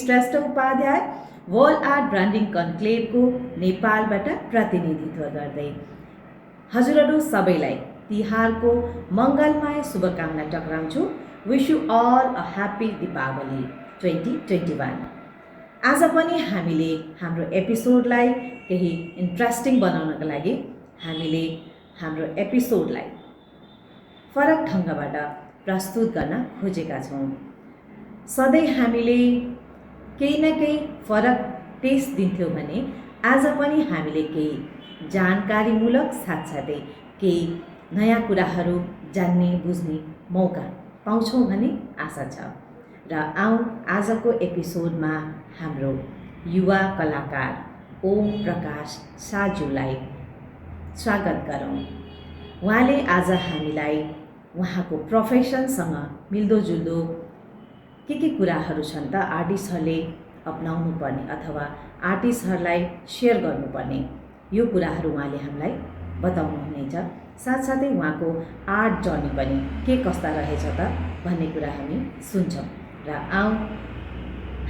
Shrestha Upadhyay world art branding कन्क्लेभको नेपालबाट प्रतिनिधित्व गर्दै हजुरहरू सबैलाई तिहारको मङ्गलमय शुभकामना टक्राउँछु। Wish you all a happy Deepawali 2021। आज पनि हामीले हाम्रो एपिसोडलाई केही इन्ट्रेस्टिङ बनाउनका लागि हामीले हाम्रो एपिसोडलाई फरक ढङ्गबाट प्रस्तुत गर्न खोजेका छौँ। सधैँ हामीले केही न केही फरक टेस्ट दिन्थ्यौँ भने आज पनि हामीले केही जानकारीमूलक साथसाथै केही नयाँ कुराहरू जान्ने बुझ्ने मौका पाउँछौँ भन्ने आशा छ। र आउँ आजको एपिसोडमा हाम्रो युवा कलाकार ओम प्रकाश साज्यूलाई स्वागत गरौँ। उहाँले आज हामीलाई उहाँको प्रोफेसनसँग मिल्दोजुल्दो के कुराहरू छन् त आर्टिस्टहरूले अपनाउनु पर्ने अथवा आर्टिस्टहरूलाई सेयर गर्नुपर्ने यो कुराहरू उहाँले हामीलाई बताउनु हुनेछ। साथसाथै उहाँको आर्ट जर्नी पनि के कस्ता रहेछ त भन्ने कुरा हामी सुन्छौँ। र आउँ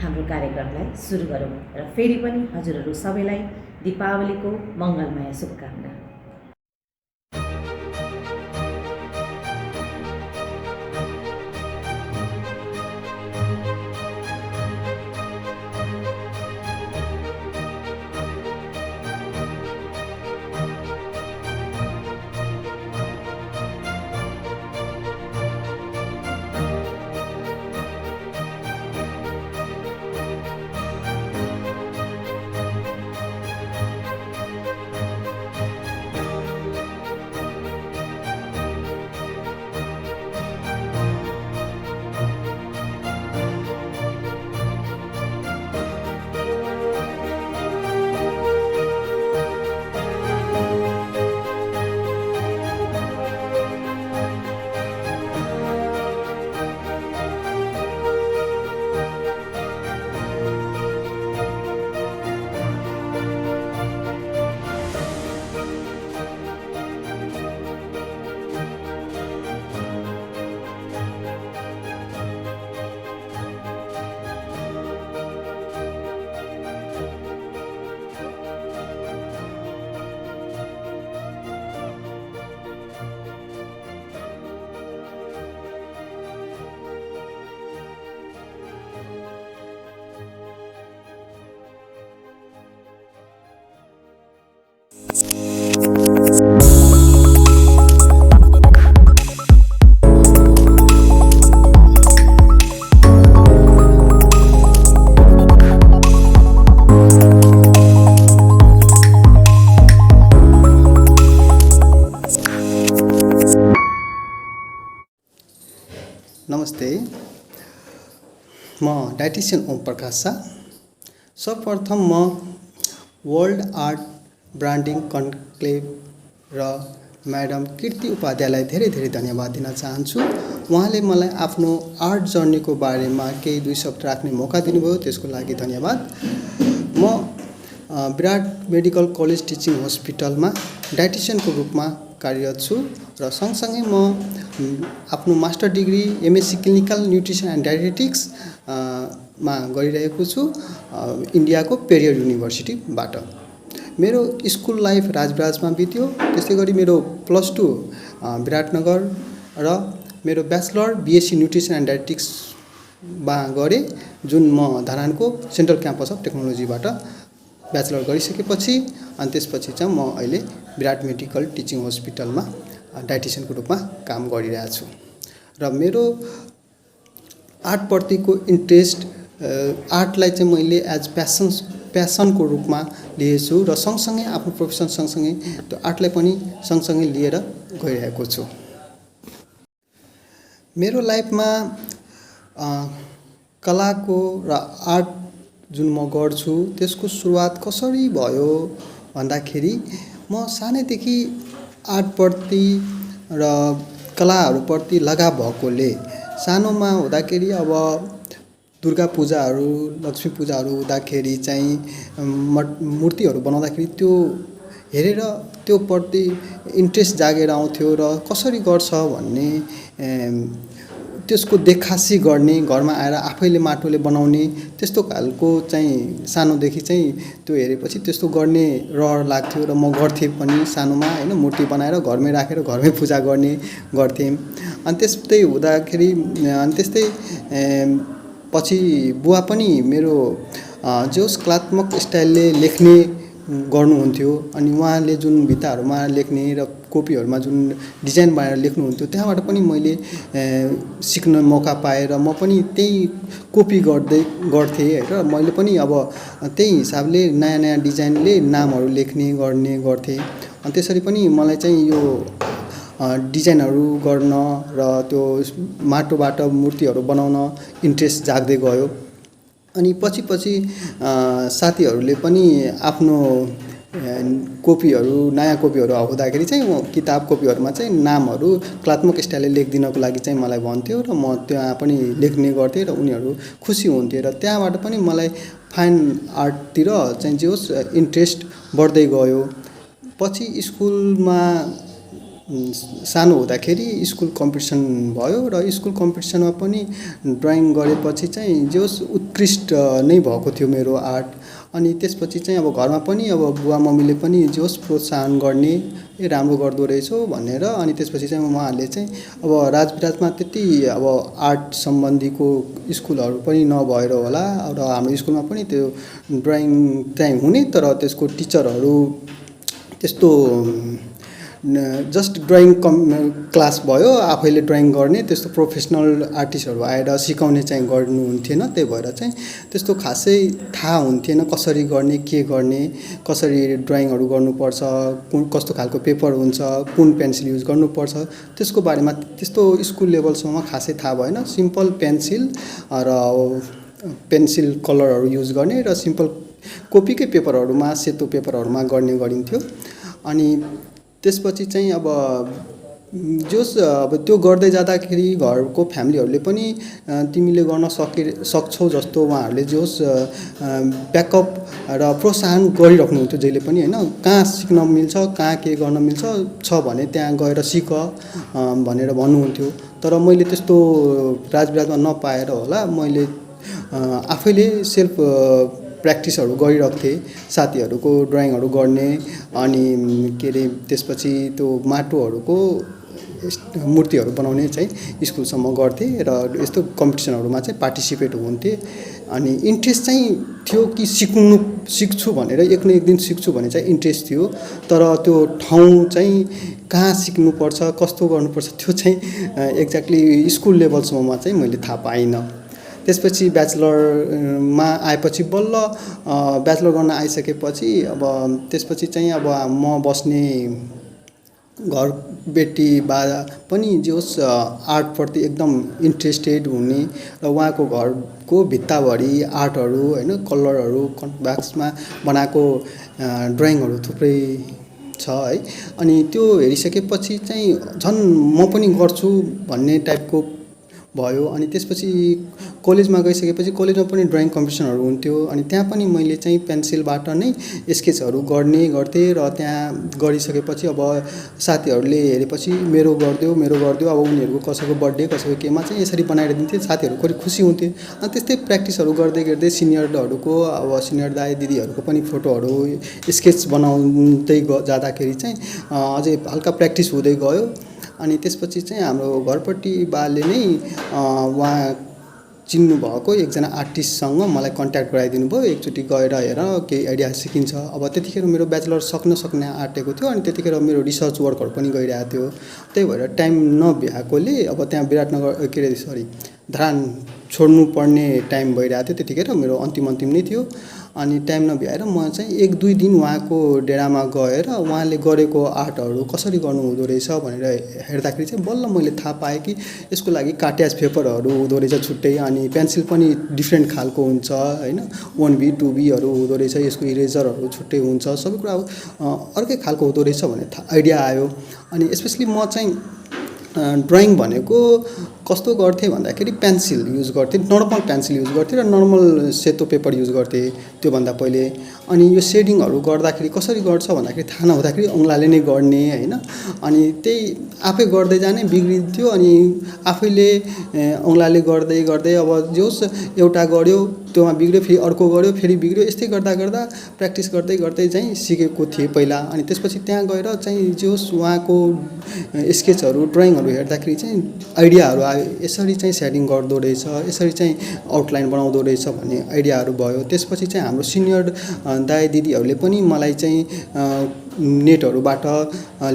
हाम्रो कार्यक्रमलाई सुरु गरौँ र फेरि पनि हजुरहरू सबैलाई दीपावलीको मङ्गलमय शुभकामना। नमस्ते, म डाइटिशियन ओम प्रकाश शाह। सर्वप्रथम म वर्ल्ड आर्ट ब्रान्डिङ कन्क्लेभ र म्याडम कीर्ति उपाध्यायलाई धेरै धेरै धन्यवाद दिन चाहन्छु। उहाँले मलाई आफ्नो आर्ट जर्नीको बारेमा केही 2 शब्द राख्ने मौका दिनुभयो, त्यसको लागि धन्यवाद। म विराट मेडिकल कलेज टिचिङ हस्पिटलमा डाइटिशियनको रूपमा कार्यरत छु र सँगसँगै म आफ्नो master degree MSc clinical nutrition and dietetics मा गरिरहेको छु इन्डियाको पेरियर युनिभर्सिटीबाट। मेरो स्कुल लाइफ राजराजमा बित्यो। त्यसै गरी मेरो +2 विराटनगर र मेरो ब्याचलर बिएससी न्युट्रिसन एन्ड डायटेटिक्समा गरेँ, जुन म धरानको सेन्ट्रल क्याम्पस अफ टेक्नोलोजीबाट ब्याचलर गरिसकेपछि अनि त्यसपछि चाहिँ म अहिले विराट मेडिकल टिचिङ हस्पिटलमा डाइटिशियनको रूपमा काम गरिरहेको छु। र मेरो आर्टप्रतिको इन्ट्रेस्ट, आर्टलाई चाहिँ मैले एज प्यासन प्यासनको रूपमा लिएछु र सँगसँगै आफ्नो प्रोफेसन सँगसँगै त्यो आर्टलाई पनि सँगसँगै लिएर गइरहेको छु। मेरो लाइफमा कलाको र आर्ट जुन म गर्छु त्यसको सुरुवात कसरी भयो भन्दाखेरि म सानैदेखि आर्टप्रति र कलाहरूप्रति लगाव भएकोले सानोमा हुँदाखेरि अब दुर्गा पूजाहरू लक्ष्मी पूजाहरू हुँदाखेरि चाहिँ मूर्तिहरू बनाउँदाखेरि त्यो हेरेर त्यो प्रति इन्ट्रेस्ट जागेर आउँथ्यो र कसरी गर्छ भन्ने त्यसको देखासी गर्ने घरमा आएर आफैले माटोले बनाउने त्यस्तो खालको चाहिँ सानोदेखि चाहिँ त्यो हेरेपछि त्यस्तो गर्ने रहर लाग्थ्यो र म गर्थेँ पनि सानोमा हैन मूर्ति बनाएर घरमै राखेर घरमै पूजा गर्ने गर्थेँ। अनि त्यस्तै हुँदाखेरि अनि त्यस्तै पछि बुवा पनि मेरो जोस् कलात्मक स्टाइलले लेख्ने गर्नुहुन्थ्यो अनि उहाँले जुन भित्ताहरूमा लेख्ने र कोपीहरूमा जुन डिजाइन बनाएर लेख्नुहुन्थ्यो त्यहाँबाट पनि मैले सिक्न मौका पाएर म पनि त्यही कोपी गर्थेँ र मैले पनि अब त्यही हिसाबले नयाँ नयाँ डिजाइनले नामहरू लेख्ने गर्ने गर्थेँ। अनि त्यसरी पनि मलाई चाहिँ यो डिजाइनहरू गर्न र त्यो माटोबाट मूर्तिहरू बनाउन इन्ट्रेस्ट जाग्दै गयो। अनि पछि साथीहरूले पनि आफ्नो कोपीहरू नयाँ कोपीहरू आउँदाखेरि चाहिँ म किताब कोपीहरूमा चाहिँ नामहरू कलात्मक स्टाइलले लेखिदिनको लागि चाहिँ मलाई भन्थ्यो र म त्यहाँ पनि लेख्ने गर्थेँ र उनीहरू खुसी हुन्थे र त्यहाँबाट पनि मलाई फाइन आर्टतिर चाहिँ जे होस् इन्ट्रेस्ट बढ्दै गयो। पछि स्कुलमा सानो हुँदाखेरि स्कुल कम्पिटिसन भयो र स्कुल कम्पिटिसनमा पनि ड्राइङ गरेपछि चाहिँ जे होस् उत्कृष्ट नै भएको थियो मेरो आर्ट। अनि त्यसपछि चाहिँ अब घरमा पनि अब बुवा मम्मीले पनि जे होस् प्रोत्साहन गर्ने राम्रो गर्दो रहेछौ भनेर अनि त्यसपछि चाहिँ उहाँहरूले चाहिँ अब राजविराजमा त्यति अब आर्ट सम्बन्धीको स्कुलहरू पनि नभएर होला र हाम्रो स्कुलमा पनि त्यो ड्राइङ चाहिँ हुने तर त्यसको टिचरहरू त्यस्तो जस्ट ड्राइङ क्लास भयो आफैले ड्राइङ गर्ने त्यस्तो प्रोफेसनल आर्टिस्टहरू आएर सिकाउने चाहिँ गर्नुहुन्थेन। त्यही भएर चाहिँ त्यस्तो खासै थाहा हुन्थेन कसरी गर्ने के गर्ने कसरी ड्राइङहरू गर्नुपर्छ कुन कस्तो खालको पेपर हुन्छ कुन पेन्सिल युज गर्नुपर्छ त्यसको बारेमा त्यस्तो स्कुल लेभलसम्म खासै थाहा भएन। सिम्पल पेन्सिल र पेन्सिल कलरहरू युज गर्ने र सिम्पल कोपीकै पेपरहरूमा सेतो पेपरहरूमा गर्ने गरिन्थ्यो। अनि त्यसपछि चाहिँ अब जोस् अब त्यो गर्दै जाँदाखेरि घरको फ्यामिलीहरूले पनि तिमीले गर्न सक्छौ जस्तो उहाँहरूले जोस् ब्याकअप र प्रोत्साहन गरिराख्नुहुन्थ्यो जहिले पनि हैन। कहाँ सिक्न मिल्छ कहाँ के गर्न मिल्छ छ भने त्यहाँ गएर सिक भनेर भन्नुहुन्थ्यो। तर मैले त्यस्तो राजविराजमा नपाएर होला मैले आफैले सेल्फ प्र्याक्टिसहरू गरिरहेको साथीहरूको ड्राइङहरू गर्ने अनि के अरे त्यसपछि त्यो माटोहरूको मूर्तिहरू बनाउने चाहिँ स्कुलसम्म गर्थेँ र यस्तो कम्पिटिसनहरूमा चाहिँ पार्टिसिपेट हुन्थेँ। अनि इन्ट्रेस्ट चाहिँ थियो कि सिक्छु भनेर एक न एक दिन सिक्छु भने चाहिँ इन्ट्रेस्ट थियो तर त्यो ठाउँ चाहिँ कहाँ सिक्नुपर्छ कस्तो गर्नुपर्छ त्यो चाहिँ एक्ज्याक्टली स्कुल लेभलसम्म चाहिँ मैले थाहा पाइनँ। त्यसपछि ब्याचलरमा आएपछि बल्ल ब्याचलर गर्न आइसकेपछि अब त्यसपछि चाहिँ अब म बस्ने घर बेटी बा पनि जे होस् आर्टप्रति एकदम इन्ट्रेस्टेड हुने र उहाँको घरको भित्ताभरि आर्टहरू हैन कलरहरू कन्भ्याक्समा बनाएको ड्राइङहरू थुप्रै छ है। अनि त्यो हेरिसकेपछि चाहिँ झन् म पनि गर्छु भन्ने टाइपको भयो। अनि त्यसपछि कलेजमा गइसकेपछि कलेजमा पनि ड्राइङ कम्पिटिसनहरू हुन्थ्यो अनि त्यहाँ पनि मैले चाहिँ पेन्सिलबाट नै स्केचहरू गर्थेँ र त्यहाँ गरिसकेपछि अब साथीहरूले हेरेपछि मेरो गरिदियो अब उनीहरूको कसैको बर्थडे कसैको केमा चाहिँ यसरी बनाएर दिन्थे साथीहरू कति खुसी हुन्थे। अनि त्यस्तै प्र्याक्टिसहरू गर्दै गर्दै सिनियरहरूको अब सिनियर दाइ दिदीहरूको पनि फोटोहरू स्केच बनाउँदै जाँदाखेरि चाहिँ अझै हल्का प्र्याक्टिस हुँदै गयो। अनि त्यसपछि चाहिँ हाम्रो घरपट्टि बाले नै उहाँ चिन्नुभएको एकजना आर्टिस्टसँग मलाई कन्ट्याक्ट गराइदिनु भयो। एकचोटि गएर हेर केही आइडिया सिकिन्छ। अब त्यतिखेर मेरो ब्याचलर सक्ने आँटेको थियो अनि त्यतिखेर मेरो रिसर्च वर्कहरू पनि गइरहेको थियो। त्यही भएर टाइम नभ्याएकोले अब त्यहाँ विराटनगर धरान छोड्नुपर्ने टाइम भइरहेको थियो त्यतिखेर मेरो अन्तिम नै थियो अनि टाइम नभ्याएर म चाहिँ 1-2 दिन उहाँको डेरामा गएर उहाँले गरेको आर्टहरू कसरी गर्नु हुँदो रहेछ भनेर हेर्दाखेरि चाहिँ बल्ल मैले थाहा पाएँ कि यसको लागि कार्ट्याज पेपरहरू हुँदो रहेछ छुट्टै अनि पेन्सिल पनि डिफ्रेन्ट खालको हुन्छ हैन 1B 2Bहरू हुँदो रहेछ यसको इरेजरहरू छुट्टै हुन्छ सबै कुरा अर्कै खालको हुँदो रहेछ भन्ने आइडिया आयो अनि स्पेशली म चाहिँ ड्राइङ भनेको कस्तो गर्थेँ भन्दाखेरि पेन्सिल युज गर्थेँ नर्मल पेन्सिल युज गर्थेँ र नर्मल सेतो पेपर युज गर्थेँ त्योभन्दा पहिले अनि यो सेडिङहरू गर्दाखेरि कसरी गर्छ भन्दाखेरि थाहा नहुँदाखेरि औँलाले नै गर्ने हैन अनि त्यही आफै गर्दै जाने बिग्रिन्थ्यो अनि आफैले औँलाले गर्दै गर्दै अब जोस एउटा गर्यो त्योमा बिग्रियो फेरि अर्को गर्यो फेरि बिग्रियो यस्तै गर्दा गर्दा प्र्याक्टिस गर्दै गर्दै चाहिँ सिकेको थिएँ पहिला अनि त्यसपछि त्यहाँ गएर चाहिँ जोस उहाँको स्केचहरू ड्राइङहरू हेर्दाखेरि चाहिँ आइडियाहरू आयो यसरी चाहिँ सेडिङ गर्दो रहेछ यसरी चाहिँ आउटलाइन बनाउँदो रहेछ भन्ने आइडियाहरू भयो त्यसपछि चाहिँ हाम्रो सिनियर दाइ दिदीहरूले पनि मलाई चाहिँ नेटहरूबाट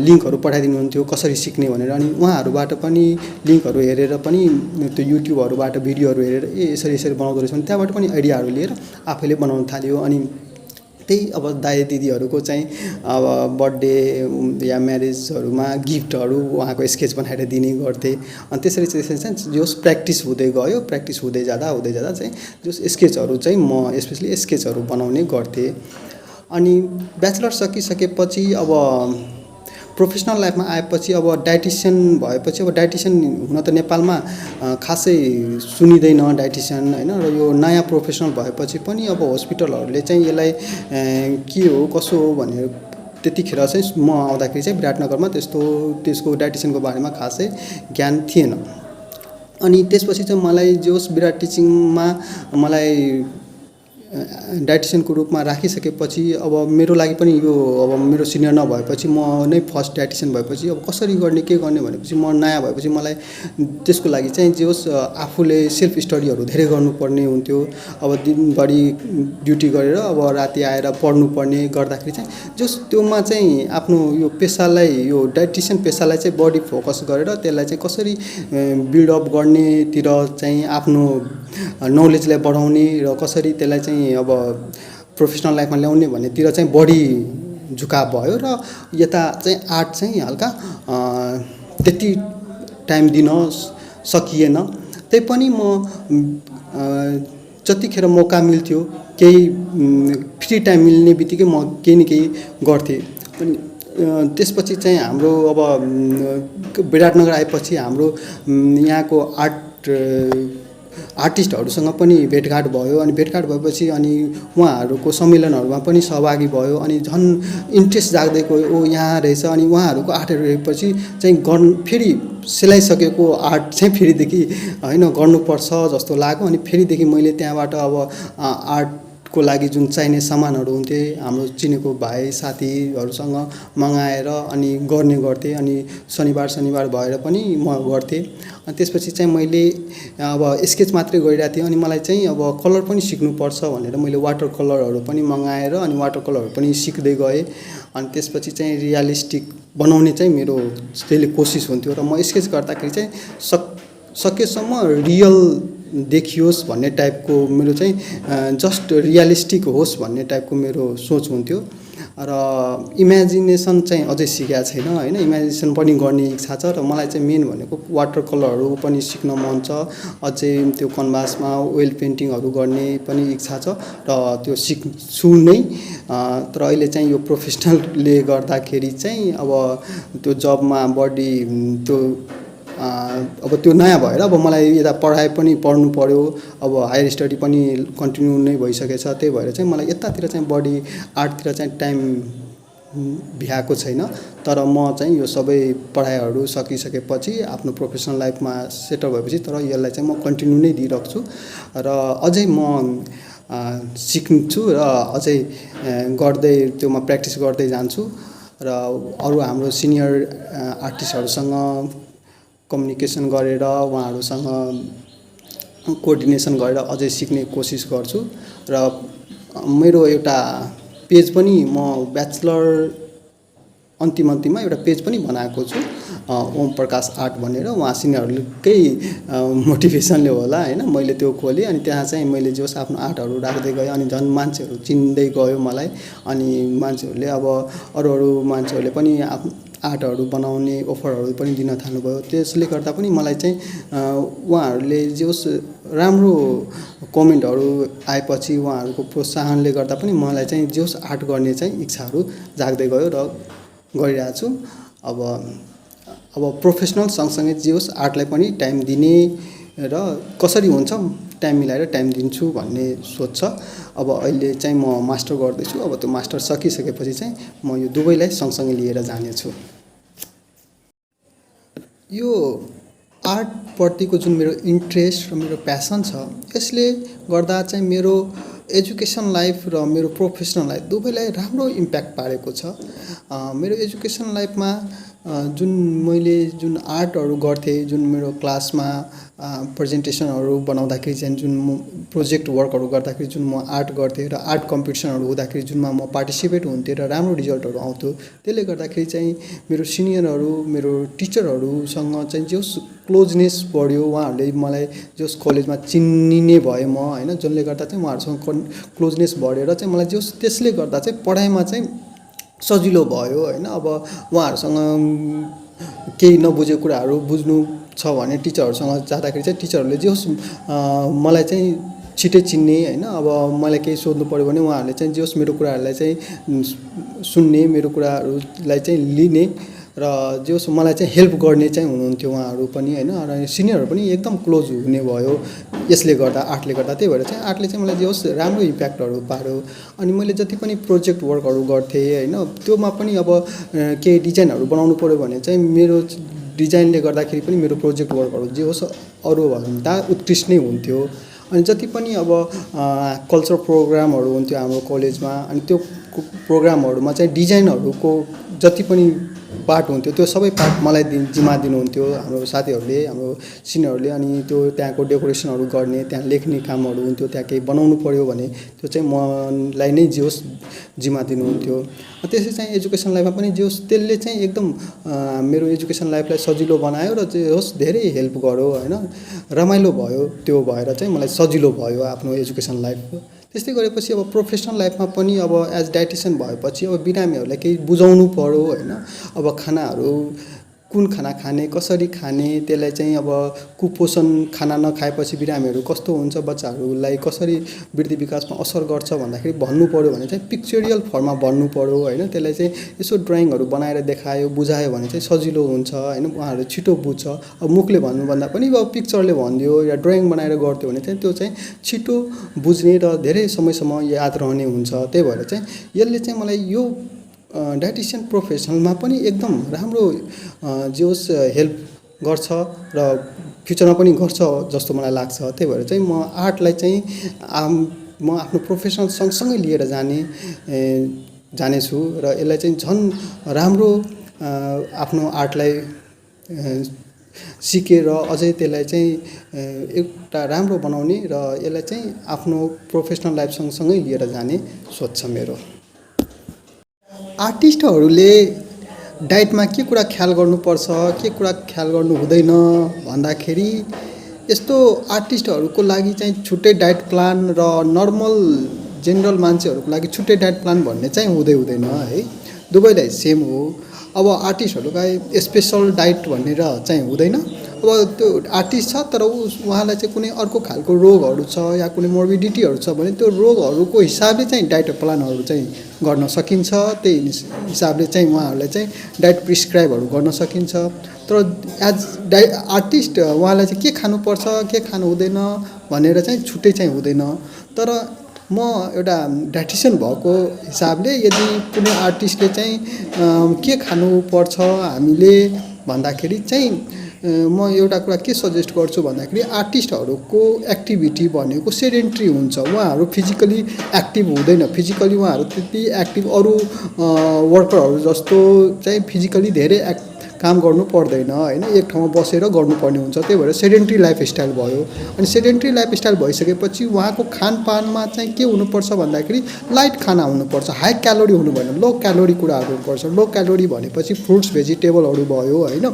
लिङ्कहरू पठाइदिनुहुन्थ्यो कसरी सिक्ने भनेर अनि उहाँहरूबाट पनि लिङ्कहरू हेरेर पनि त्यो युट्युबहरूबाट भिडियोहरू हेरेर यसरी यसरी बनाउँदो रहेछ भने त्यहाँबाट पनि आइडियाहरू लिएर आफैले बनाउन थाल्यो अनि त्यही अब दाइ दिदीहरूको चाहिँ अब बर्थडे या म्यारेजहरूमा गिफ्टहरू उहाँको स्केच बनाएर दिने गर्थेँ अनि त्यसरी चाहिँ जोस प्र्याक्टिस हुँदै गयो प्र्याक्टिस हुँदै जाँदा चाहिँ जोस स्केचहरू चाहिँ म स्पेसली स्केचहरू बनाउने गर्थेँ अनि ब्याचलर सकिसकेपछि अब प्रोफेसनल लाइफमा आएपछि अब डाइटिसियन भएपछि अब डाइटिसियन हुन त नेपालमा खासै सुनिँदैन डाइटिसियन हैन र यो नयाँ प्रोफेसनल भएपछि पनि अब हस्पिटलहरूले चाहिँ यसलाई के हो कसो हो भनेर त्यतिखेर चाहिँ म आउँदाखेरि चाहिँ विराटनगरमा त्यसको डाइटिसियनको बारेमा खासै ज्ञान थिएन अनि त्यसपछि चाहिँ मलाई जोस विराट टिचिङमा मलाई डाइटिसियनको रूपमा राखिसकेपछि अब मेरो लागि पनि यो अब मेरो सिनियर नभएपछि म नै फर्स्ट डाइटिसियन भएपछि अब कसरी गर्ने के गर्ने भनेपछि म नयाँ भएपछि मलाई त्यसको लागि चाहिँ जे होस् आफूले सेल्फ स्टडीहरू धेरै गर्नुपर्ने हुन्थ्यो अब दिनभरि ड्युटी गरेर अब राति आएर पढ्नुपर्ने गर्दाखेरि चाहिँ जस त्योमा चाहिँ आफ्नो यो पेसालाई यो डाइटिसियन पेसालाई चाहिँ बढी फोकस गरेर त्यसलाई चाहिँ कसरी बिल्डअप गर्नेतिर चाहिँ आफ्नो नलेजलाई बढाउने र कसरी त्यसलाई चाहिँ अब प्रोफेसनल लाइफमा ल्याउने भन्नेतिर चाहिँ बढी झुकाव भयो र यता चाहिँ आर्ट चाहिँ हल्का त्यति टाइम दिन सकिएन त्यही पनि म जतिखेर मौका मिल्थ्यो केही फ्री टाइम मिल्ने बित्तिकै म केही न केही गर्थेँ अनि त्यसपछि चाहिँ हाम्रो अब विराटनगर आएपछि हाम्रो यहाँको आर्टिस्टहरूसँग पनि भेटघाट भयो अनि भेटघाट भएपछि अनि उहाँहरूको सम्मेलनहरूमा पनि सहभागी भयो अनि झन् इन्ट्रेस्ट जाग्दै गयो ओ यहाँ रहेछ अनि उहाँहरूको आर्टहरू हेरेपछि चाहिँ फेरि सिलाइसकेको आर्ट चाहिँ फेरिदेखि होइन गर्नुपर्छ जस्तो लाग्यो अनि फेरिदेखि मैले त्यहाँबाट अब आर्टको लागि जुन चाहिने सामानहरू हुन्थे हाम्रो चिनेको भाइ साथीहरूसँग मगाएर अनि गर्ने गर्थेँ अनि शनिबार भएर पनि म गर्थेँ अनि त्यसपछि चाहिँ मैले अब स्केच मात्रै गरिरहेको थिएँ अनि मलाई चाहिँ अब कलर पनि सिक्नुपर्छ भनेर मैले वाटर कलरहरू पनि मगाएर अनि वाटर कलरहरू पनि सिक्दै गएँ अनि त्यसपछि चाहिँ रियलिस्टिक बनाउने चाहिँ मेरो त्यसले कोसिस हुन्थ्यो र म स्केच गर्दाखेरि चाहिँ सकेसम्म रियल देखियोस् भन्ने टाइपको मेरो चाहिँ जस्ट रियलिस्टिक होस् भन्ने टाइपको मेरो सोच हुन्थ्यो र इमेजिनेसन चाहिँ अझै सिकेको छैन होइन इमेजिनेसन पनि गर्ने इच्छा छ र मलाई चाहिँ मेन भनेको वाटर कलरहरू पनि सिक्न मन छ अझै त्यो कन्भासमा ओइल पेन्टिङहरू गर्ने पनि इच्छा छ र त्यो सिक्छु नै तर अहिले चाहिँ यो प्रोफेसनलले गर्दाखेरि चाहिँ अब त्यो जबमा बढी त्यो अब त्यो नयाँ भएर अब मलाई यता पढाइ पनि पढ्नु पर्यो अब हायर स्टडी पनि कन्टिन्यू नै भइसकेछ त्यही भएर चाहिँ मलाई यतातिर चाहिँ बढी आर्टतिर चाहिँ टाइम भ्याएको छैन तर म चाहिँ यो सबै पढाइहरू सकिसकेपछि आफ्नो प्रोफेसनल लाइफमा सेटल भएपछि तर यसलाई चाहिँ म कन्टिन्यू नै दिइरहेको छु र अझै म सिक्छु र अझै गर्दै त्योमा प्र्याक्टिस गर्दै जान्छु र अरू हाम्रो सिनियर आर्टिस्टहरूसँग कम्युनिकेसन गरेर उहाँहरूसँग कोअर्डिनेसन गरेर अझै सिक्ने कोसिस गर्छु र मेरो एउटा पेज पनि म ब्याचलर अन्तिममा एउटा पेज पनि बनाएको छु ओम प्रकाश आर्ट भनेर। उहाँ सिनियरहरूकै मोटिभेसनले होला होइन मैले त्यो खोलेँ अनि त्यहाँ चाहिँ मैले जस आफ्नो आर्टहरू राख्दै गएँ अनि झन् मान्छेहरू चिन्दै गयो मलाई। अनि मान्छेहरूले अब अरू मान्छेहरूले पनि आफ्नो आर्टहरू बनाउने अफरहरू पनि दिन थाल्नुभयो। त्यसले गर्दा पनि मलाई चाहिँ उहाँहरूले जस राम्रो कमेन्टहरू आएपछि उहाँहरूको प्रोत्साहनले गर्दा पनि मलाई चाहिँ जस आर्ट गर्ने चाहिँ इच्छाहरू जाग्दै गयो र गरिरहेको छु। अब प्रोफेसनल सँगसँगै जे होस् आर्टलाई पनि टाइम दिने र कसरी हुन्छ टाइम मिलाएर टाइम दिन्छु भन्ने सोच छ। अब अहिले चाहिँ म मास्टर गर्दैछु। अब त्यो मास्टर सकिसकेपछि चाहिँ म यो दुवैलाई सँगसँगै लिएर जानेछु। यो आर्टप्रतिको जुन मेरो इन्ट्रेस्ट र मेरो प्यासन छ यसले गर्दा चाहिँ मेरो एजुकेसन लाइफ र मेरो प्रोफेसनल लाइफ दुवैलाई राम्रो इम्प्याक्ट पारेको छ। मेरो एजुकेसन लाइफमा मैले जुन आर्टहरू गर्थेँ, जुन मेरो क्लासमा प्रेजेन्टेसनहरू बनाउँदाखेरि चाहिँ जुन म प्रोजेक्ट वर्कहरू गर्दाखेरि जुन म आर्ट गर्थेँ र आर्ट कम्पिटिसनहरू हुँदाखेरि जुनमा म पार्टिसिपेट हुन्थेँ र राम्रो रिजल्टहरू आउँथ्यो, त्यसले गर्दाखेरि चाहिँ मेरो सिनियरहरू मेरो टिचरहरूसँग चाहिँ जस क्लोजनेस बढ्यो। उहाँहरूले मलाई जस कलेजमा चिनिने भएँ म होइन, जसले गर्दा चाहिँ उहाँहरूसँग क्लोजनेस बढेर चाहिँ मलाई जस त्यसले गर्दा चाहिँ पढाइमा चाहिँ सजिलो भयो होइन। अब उहाँहरूसँग केही नबुझेको कुराहरू बुझ्नु छ भने टिचरहरूसँग जाँदाखेरि चाहिँ टिचरहरूले जे होस् मलाई चाहिँ छिटै चिन्ने होइन। अब मलाई केही सोध्नु पऱ्यो भने उहाँहरूले चाहिँ जे होस् मेरो कुराहरूलाई चाहिँ सुन्ने, मेरो कुराहरूलाई चाहिँ लिने र जे होस् मलाई चाहिँ हेल्प गर्ने चाहिँ हुनुहुन्थ्यो उहाँहरू पनि होइन। र सिनियरहरू पनि एकदम क्लोज हुने भयो यसले गर्दा, आर्टले गर्दा। त्यही भएर चाहिँ आर्टले चाहिँ मलाई जे होस् राम्रो इम्प्याक्टहरू पार्यो। अनि मैले जति पनि प्रोजेक्ट वर्कहरू गर्थेँ होइन, त्योमा पनि अब केही डिजाइनहरू बनाउनु पऱ्यो भने चाहिँ मेरो डिजाइनले गर्दाखेरि पनि मेरो प्रोजेक्ट वर्कहरू जे होस् अरूभन्दा उत्कृष्ट नै हुन्थ्यो। अनि जति पनि अब कल्चरल प्रोग्रामहरू हुन्थ्यो हाम्रो कलेजमा, अनि त्यो प्रोग्रामहरूमा चाहिँ डिजाइनहरूको जति पनि पार्ट हुन्थ्यो त्यो सबै पार्ट मलाई जिम्मा दिनुहुन्थ्यो हाम्रो साथीहरूले, हाम्रो सिनियरहरूले। अनि त्यो त्यहाँको डेकोरेसनहरू गर्ने, त्यहाँ लेख्ने कामहरू हुन्थ्यो, त्यहाँ केही बनाउनु पऱ्यो भने त्यो चाहिँ मलाई नै जे होस् जिम्मा दिनुहुन्थ्यो। त्यसै चाहिँ एजुकेसन लाइफमा पनि जे होस् त्यसले चाहिँ एकदम मेरो एजुकेसन लाइफलाई सजिलो बनायो र जे होस् धेरै हेल्प गर्यो होइन, रमाइलो भयो। त्यो भएर चाहिँ मलाई सजिलो भयो आफ्नो एजुकेसन लाइफ। त्यस्तै गरेपछि अब प्रोफेसनल लाइफमा पनि अब एज डाइटिसियन भएपछि अब बिरामीहरूलाई केही बुझाउनु पऱ्यो होइन। अब खानाहरू कुन खाना खाने, कसरी खाने, त्यसलाई चाहिँ अब कुपोषण खाना नखाएपछि बिरामीहरू कस्तो हुन्छ, बच्चाहरूलाई कसरी वृद्धि विकासमा असर गर्छ भन्दाखेरि भन्नु पऱ्यो भने चाहिँ पिक्चरियल फर्ममा भन्नु पऱ्यो होइन। त्यसलाई चाहिँ यसो ड्रइङहरू बनाएर देखायो, बुझायो भने चाहिँ सजिलो हुन्छ होइन, उहाँहरू छिटो बुझ्छ। अब मुखले भन्नुभन्दा पनि अब पिक्चरले भनिदियो या ड्रइङ बनाएर गर्थ्यो भने चाहिँ त्यो चाहिँ छिटो बुझ्ने र धेरै समयसम्म याद रहने हुन्छ। त्यही भएर चाहिँ यसले चाहिँ मलाई यो डाइटिसियन प्रोफेसनलमा पनि एकदम राम्रो जे होस् हेल्प गर्छ र फ्युचरमा पनि गर्छ जस्तो मलाई लाग्छ। त्यही भएर चाहिँ म आर्टलाई चाहिँ म आफ्नो प्रोफेसनल सँगसँगै लिएर जानेछु र यसलाई चाहिँ झन् राम्रो आफ्नो आर्टलाई सिकेर अझै त्यसलाई चाहिँ एउटा राम्रो बनाउने र यसलाई चाहिँ आफ्नो प्रोफेसनल लाइफ सँगसँगै लिएर जाने सोच छ मेरो। आर्टिस्टहरूले डाइटमा के कुरा ख्याल गर्नुपर्छ, के कुरा ख्याल गर्नु हुँदैन भन्दाखेरि यस्तो आर्टिस्टहरूको लागि चाहिँ छुट्टै डाइट प्लान र नर्मल जेनरल मान्छेहरूको लागि छुट्टै डाइट प्लान भन्ने चाहिँ हुँदैन है, दुवैलाई सेम हो। अब आर्टिस्टहरूलाई स्पेसल डाइट भनेर चाहिँ हुँदैन। अब त्यो आर्टिस्ट छ तर उहाँलाई चाहिँ कुनै अर्को खालको रोगहरू छ या कुनै मोर्बिडिटीहरू छ भने त्यो रोगहरूको हिसाबले चाहिँ डाइट प्लानहरू चाहिँ गर्न सकिन्छ। त्यही हिसाबले चाहिँ उहाँहरूलाई चाहिँ डाइट प्रिस्क्राइबहरू गर्न सकिन्छ। तर एज आर्टिस्ट उहाँलाई चाहिँ के खानुपर्छ, के खानु हुँदैन भनेर चाहिँ छुट्टै चाहिँ हुँदैन। तर म एउटा डाइटिसियन भएको हिसाबले यदि कुनै आर्टिस्टले चाहिँ के खानुपर्छ हामीले भन्दाखेरि चाहिँ म एउटा कुरा के सजेस्ट गर्छु भन्दाखेरि आर्टिस्टहरूको एक्टिभिटी भनेको सेडेन्ट्री हुन्छ। उहाँहरू फिजिकली एक्टिभ हुँदैन, फिजिकली उहाँहरू त्यति एक्टिभ अरू वर्करहरू जस्तो चाहिँ फिजिकली धेरै काम गर्नु पर्दैन होइन, एक ठाउँमा बसेर गर्नुपर्ने हुन्छ। त्यही भएर सेडेन्ट्री लाइफस्टाइल भयो। अनि सेडेन्ट्री लाइफस्टाइल भइसकेपछि उहाँको खानपानमा चाहिँ के हुनुपर्छ भन्दाखेरि लाइट खाना हुनुपर्छ, हाई क्यालोरी हुनु भएन, लो क्यालोरी कुराहरू हुनुपर्छ। लो क्यालोरी भनेपछि फ्रुट्स भेजिटेबलहरू भयो होइन।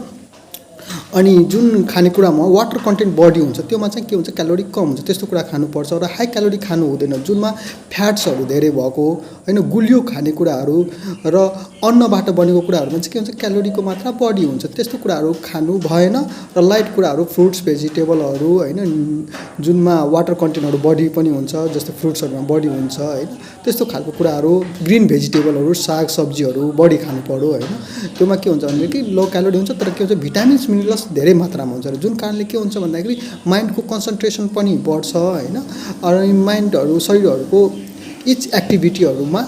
अनि जुन खानेकुरामा वाटर कन्टेन्ट बढी हुन्छ त्योमा चाहिँ के हुन्छ, क्यालोरी कम हुन्छ, त्यस्तो कुरा खानुपर्छ। र हाई क्यालोरी खानु हुँदैन, जुनमा फ्याट्सहरू धेरै भएको होइन, गुलियो खानेकुराहरू र अन्नबाट बनेको कुराहरूमा चाहिँ के हुन्छ, क्यालोरीको मात्रा बढी हुन्छ, त्यस्तो कुराहरू खानु भएन। र लाइट कुराहरू फ्रुट्स भेजिटेबलहरू होइन, जुनमा वाटर कन्टेन्टहरू बढी पनि हुन्छ, जस्तो फ्रुट्सहरूमा बढी हुन्छ होइन, त्यस्तो खालको कुराहरू, ग्रिन भेजिटेबलहरू, साग सब्जीहरू बढी खानु पर्यो होइन। त्योमा के हुन्छ भने कि लो क्यालोरी हुन्छ, तर के हुन्छ, भिटामिन्स मिनरल्स धेरै मात्रामा हुन्छ। र जुन कारणले के हुन्छ भन्दाखेरि माइन्डको कन्सन्ट्रेसन पनि बढ्छ होइन। अनि माइन्डहरू, शरीरहरूको इच एक्टिभिटीहरूमा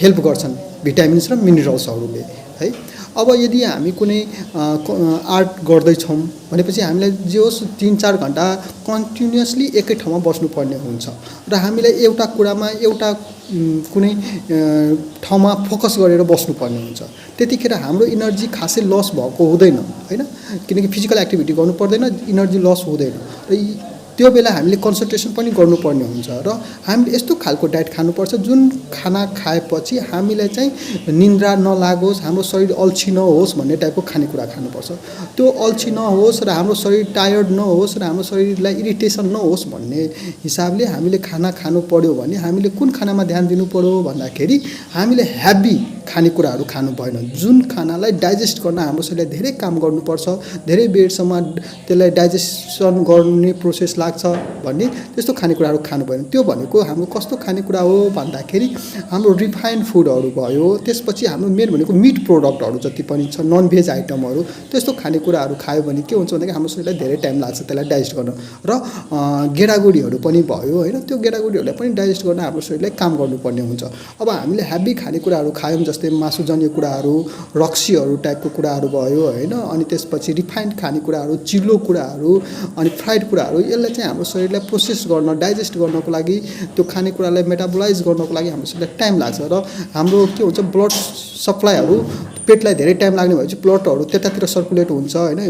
हेल्प गर्छन् भिटामिन्स र मिनरल्सहरूले है। अब यदि हामी कुनै आर्ट गर्दैछौँ भनेपछि हामीलाई जे होस् 3-4 घन्टा कन्टिन्युसली एकै ठाउँमा बस्नुपर्ने हुन्छ र हामीलाई एउटा कुरामा एउटा कुनै ठाउँमा फोकस गरेर बस्नुपर्ने हुन्छ। त्यतिखेर हाम्रो इनर्जी खासै लस भएको हुँदैन होइन, किनकि फिजिकल एक्टिभिटी गर्नु पर्दैन, इनर्जी लस हुँदैन। र त्यो बेला हामीले कन्सन्ट्रेसन पनि गर्नुपर्ने हुन्छ। र हामीले यस्तो खालको डाइट खानुपर्छ जुन खाना खाएपछि हामीलाई चाहिँ निन्द्रा नलागोस्, हाम्रो शरीर अल्छी नहोस् भन्ने टाइपको खानेकुरा खानुपर्छ। त्यो अल्छी नहोस् र हाम्रो शरीर टायर्ड नहोस् र हाम्रो शरीरलाई इरिटेसन नहोस् भन्ने हिसाबले हामीले खाना खानु पर्यो भने हामीले कुन खानामा ध्यान दिनु पर्यो भन्दाखेरि हामीले हेभी खानेकुराहरू खानु भएन। जुन खानालाई डाइजेस्ट गर्न हाम्रो शरीरलाई धेरै काम गर्नुपर्छ, धेरै बेरसम्म त्यसलाई डाइजेसन गर्ने प्रोसेस लाग्छ भन्ने त्यस्तो खानेकुराहरू खानु भएन। त्यो भनेको हाम्रो कस्तो खानेकुरा हो भन्दाखेरि हाम्रो रिफाइन्ड फुडहरू भयो, त्यसपछि हाम्रो मेन भनेको मिट प्रोडक्टहरू जति पनि छ, नन भेज आइटमहरू, त्यस्तो खानेकुराहरू खायो भने के हुन्छ भन्दाखेरि हाम्रो शरीरलाई धेरै टाइम लाग्छ त्यसलाई डाइजेस्ट गर्न। र गेडागुडीहरू पनि भयो होइन, त्यो गेडागुडीहरूलाई पनि डाइजेस्ट गर्न हाम्रो शरीरलाई काम गर्नुपर्ने हुन्छ। अब हामीले हेभी खानेकुराहरू खायौँ, जस्तै मासुजन्य कुराहरू, रक्सीहरू टाइपको कुराहरू भयो होइन, अनि त्यसपछि रिफाइन्ड खानेकुराहरू, चिल्लो कुराहरू, अनि फ्राइड कुराहरू, यसलाई चाहिँ हाम्रो शरीरलाई प्रोसेस गर्न, डाइजेस्ट गर्नको लागि, त्यो खानेकुरालाई मेटाबोलाइज गर्नको लागि हाम्रो शरीरलाई टाइम लाग्छ। र हाम्रो के हुन्छ, ब्लड सप्लाईहरू, पेटलाई धेरै टाइम लाग्ने भएपछि ब्लडहरू त्यतातिर सर्कुलेट हुन्छ होइन,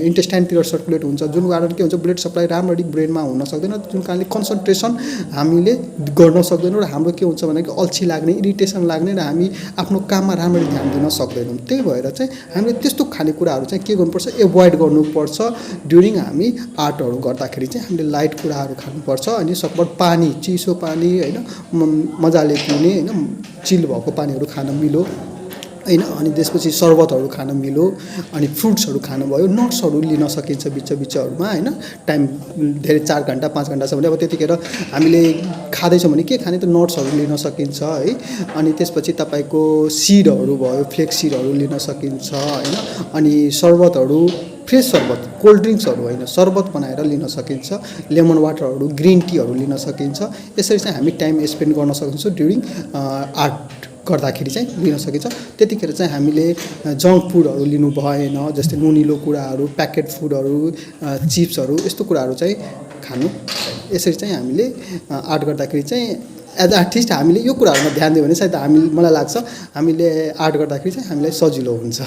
इन्टेस्टाइनतिर सर्कुलेट हुन्छ, जुन कारण के हुन्छ, ब्लड सप्लाई राम्ररी ब्रेनमा हुन सक्दैन, जुन कारणले कन्सन्ट्रेसन हामीले गर्न सक्दैनौँ र हाम्रो के हुन्छ भनेको अल्छी लाग्ने, इरिटेसन लाग्ने र हामी आफ्नो काममा राम्ररी ध्यान दिन सक्दैनौँ। त्यही भएर चाहिँ हामीले त्यस्तो खानेकुराहरू चाहिँ के गर्नुपर्छ, एभोइड गर्नुपर्छ। ड्युरिङ हामी आर्टहरू गर्दाखेरि चाहिँ हामीले लाइट कुराहरू खानुपर्छ, अनि सकभर पानी, चिसो पानी होइन, मजाले पिउने होइन, चिल भएको पानीहरू खान मिलो होइन। अनि त्यसपछि शरबतहरू खान मिलो, अनि फ्रुट्सहरू खानु भयो, नट्सहरू लिन सकिन्छ बिचमा होइन। टाइम धेरै 4 घन्टा 5 घन्टासम्म, अब त्यतिखेर हामीले खाँदैछौँ भने के खाने, त नट्सहरू लिन सकिन्छ है। अनि त्यसपछि तपाईँको सिडहरू भयो, फ्लेक्स सिडहरू लिन सकिन्छ होइन। अनि शरबतहरू, फ्रेस शरबत, कोल्ड ड्रिङ्क्सहरू होइन, शरबत बनाएर लिन सकिन्छ, लेमन वाटरहरू, ग्रिन टीहरू लिन सकिन्छ। यसरी चाहिँ हामी टाइम स्पेन्ड गर्न सक्छौँ ड्युरिङ आर्ट गर्दाखेरि चाहिँ लिन सकिन्छ। त्यतिखेर चाहिँ हामीले जङ्क फुडहरू लिनु भएन, जस्तै नुनिलो कुराहरू, प्याकेट फुडहरू, चिप्सहरू, यस्तो कुराहरू चाहिँ खानु भएन। यसरी चाहिँ हामीले आर्ट गर्दाखेरि चाहिँ एज आर्टिस्ट हामीले यो कुराहरूमा ध्यान दियो भने सायद मलाई लाग्छ हामीले आर्ट गर्दाखेरि चाहिँ हामीलाई सजिलो हुन्छ।